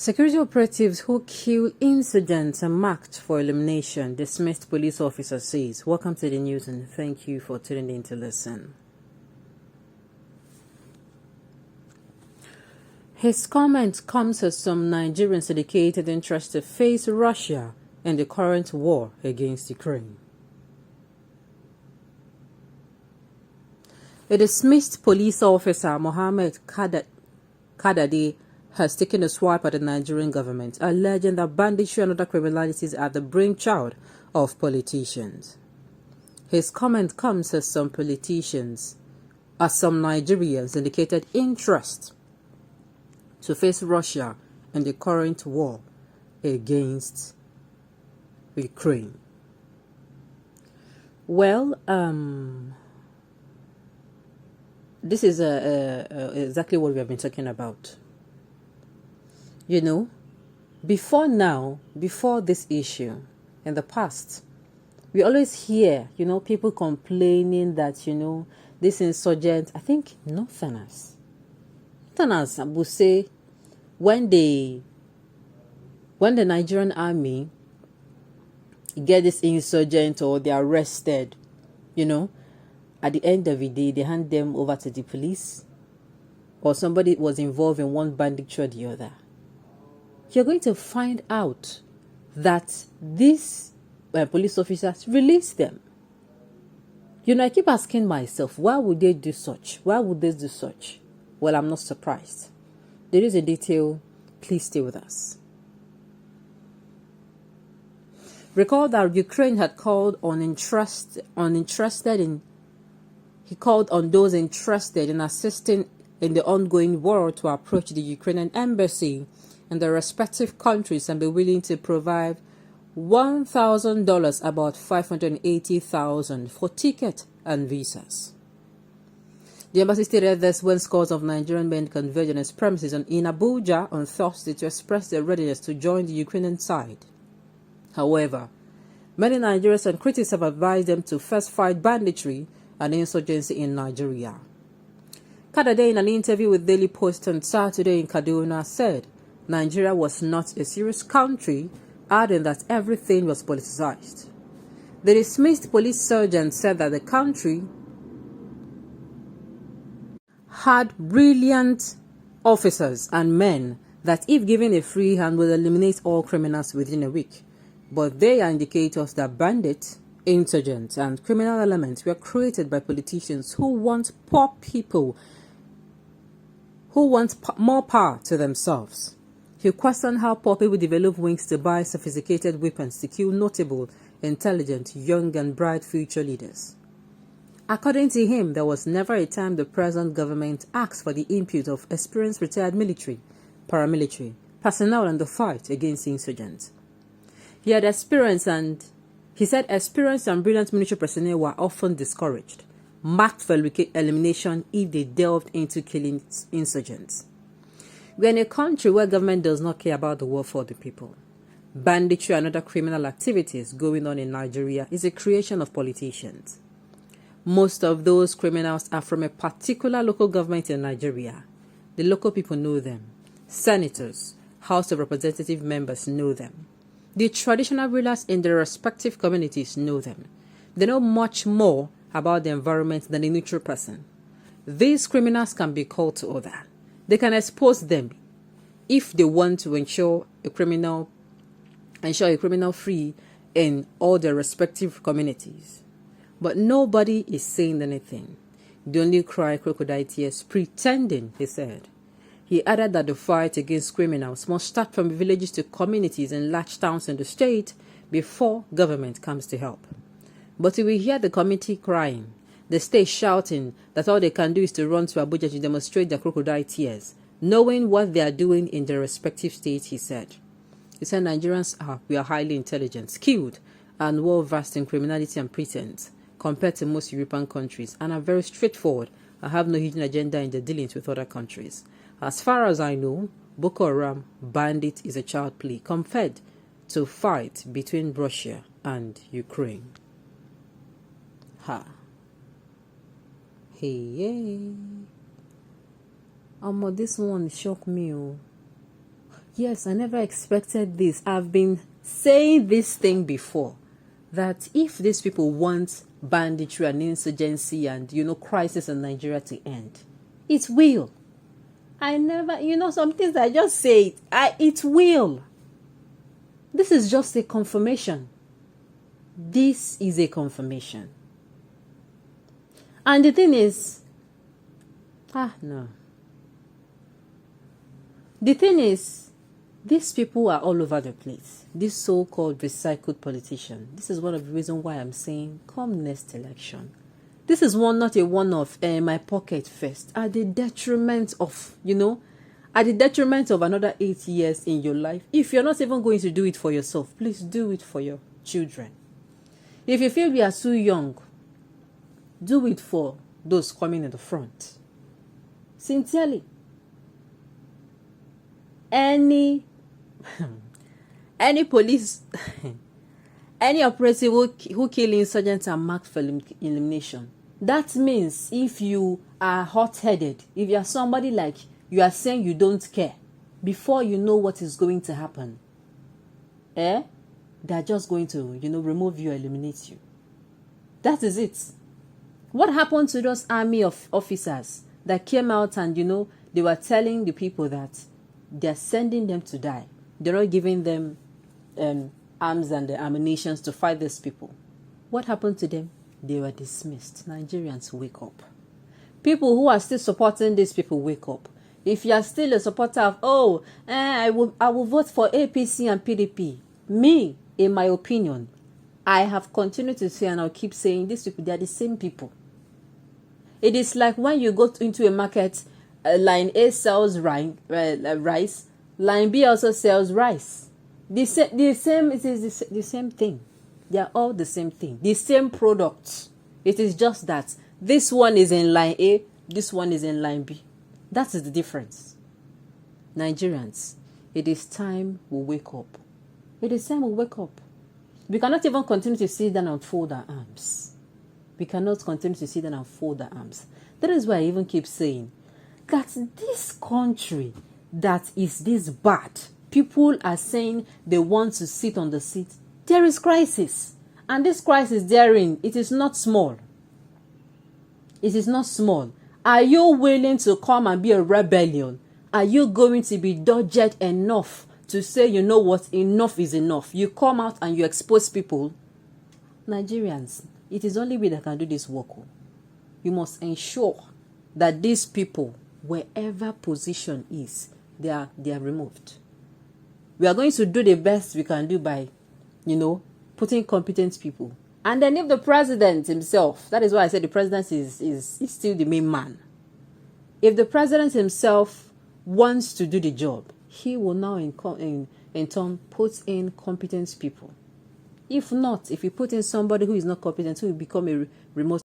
Security operatives who killed insurgents are marked for elimination, dismissed police officer says. Welcome to the news and thank you for tuning in to listen. His comment comes as some Nigerians indicated interest to face Russia in the current war against Ukraine. A dismissed police officer, Mohammed Kadade, has taken a swipe at the Nigerian government, alleging that banditry and other criminalities are the brainchild of politicians. His comment comes as some Nigerians indicated interest to face Russia in the current war against Ukraine. Well, this is exactly what we have been talking about. You know, before this issue, in the past, we always hear, people complaining that, this insurgent, I think Northerners would say, when the Nigerian army get this insurgent or they're arrested, at the end of the day, they hand them over to the police or somebody was involved in one banditry or the other. You're going to find out that these police officers release them. I keep asking myself, why would they do such? Why would they do such? Well, I'm not surprised. There is a detail. Please stay with us. Recall that Ukraine had called on those interested in assisting in the ongoing war to approach the Ukrainian embassy in their respective countries and be willing to provide $1,000, about $580,000, for tickets and visas. The embassy stated this when scores of Nigerian men converged on its premises in Abuja on Thursday to express their readiness to join the Ukrainian side. However, many Nigerians and critics have advised them to first fight banditry and insurgency in Nigeria. Kadade, in an interview with Daily Post on Saturday in Kaduna, said Nigeria was not a serious country, adding that everything was politicized. The dismissed police sergeant said that the country had brilliant officers and men that, if given a free hand, would eliminate all criminals within a week. But they are indicators that bandits, insurgents, and criminal elements were created by politicians who want poor people, who want more power to themselves. He questioned how poor people develop wings to buy sophisticated weapons to kill notable, intelligent, young, and bright future leaders. According to him, there was never a time the present government asked for the input of experienced retired military, paramilitary personnel in the fight against insurgents. He said experienced and brilliant military personnel were often discouraged, marked for elimination if they delved into killing insurgents. We are in a country where government does not care about the welfare of the people. Banditry and other criminal activities going on in Nigeria is a creation of politicians. Most of those criminals are from a particular local government in Nigeria. The local people know them. Senators, House of Representative members know them. The traditional rulers in their respective communities know them. They know much more about the environment than a neutral person. These criminals can be called to order. They can expose them if they want to ensure a criminal free in all their respective communities. But nobody is saying anything. They only cry crocodile tears, pretending, he said. He added that the fight against criminals must start from villages to communities and large towns in the state before government comes to help. But we hear the community crying, the state shouting that all they can do is to run to Abuja to demonstrate their crocodile tears, knowing what they are doing in their respective states, he said. He said Nigerians are highly intelligent, skilled, and well-versed in criminality and pretense compared to most European countries, and are very straightforward and have no hidden agenda in their dealings with other countries. As far as I know, Boko Haram bandit is a child play compared to fight between Russia and Ukraine. Ha. Hey. This one shocked me. Yes, I never expected this. I've been saying this thing before, that if these people want banditry and insurgency and, crisis in Nigeria to end, it will. I never, some things I just say it will. This is just a confirmation. This is a confirmation. And the thing is, no. The thing is, these people are all over the place. This so-called recycled politician. This is one of the reasons why I'm saying, come next election, this is not a one-off, my pocket first, at the detriment of, at the detriment of another 8 years in your life. If you're not even going to do it for yourself, please do it for your children. If you feel you are too young, do it for those coming in the front. Sincerely. Any police, any operative who kill insurgents are marked for elimination. That means if you are hot-headed, if you are somebody like you are saying you don't care, before you know what is going to happen, they are just going to, remove you, eliminate you. That is it. What happened to those army of officers that came out and, they were telling the people that they're sending them to die? They're not giving them arms and the ammunition to fight these people. What happened to them? They were dismissed. Nigerians, wake up. People who are still supporting these people, wake up. If you are still a supporter of, I will vote for APC and PDP. Me, in my opinion, I have continued to say, and I'll keep saying, these people, they are the same people. It is like when you go into a market, line A sells rice, line B also sells rice. It is the same thing. They are all the same thing, the same product. It is just that this one is in line A, this one is in line B. That is the difference. Nigerians, it is time we wake up. It is time we wake up. We cannot even continue to sit down and fold our arms. We cannot continue to sit down and fold our arms. That is why I even keep saying that this country that is this bad, people are saying they want to sit on the seat. There is crisis. And this crisis therein, it is not small. It is not small. Are you willing to come and be a rebellion? Are you going to be dogged enough to say, you know what, enough is enough? You come out and you expose people. Nigerians, it is only we that can do this work. You must ensure that these people, wherever position is, they are removed. We are going to do the best we can do by, putting competent people. And then if the president himself, that is why I said the president is still the main man. If the president himself wants to do the job, he will now in turn put in competent people. If not, if you put in somebody who is not competent, who will become a remote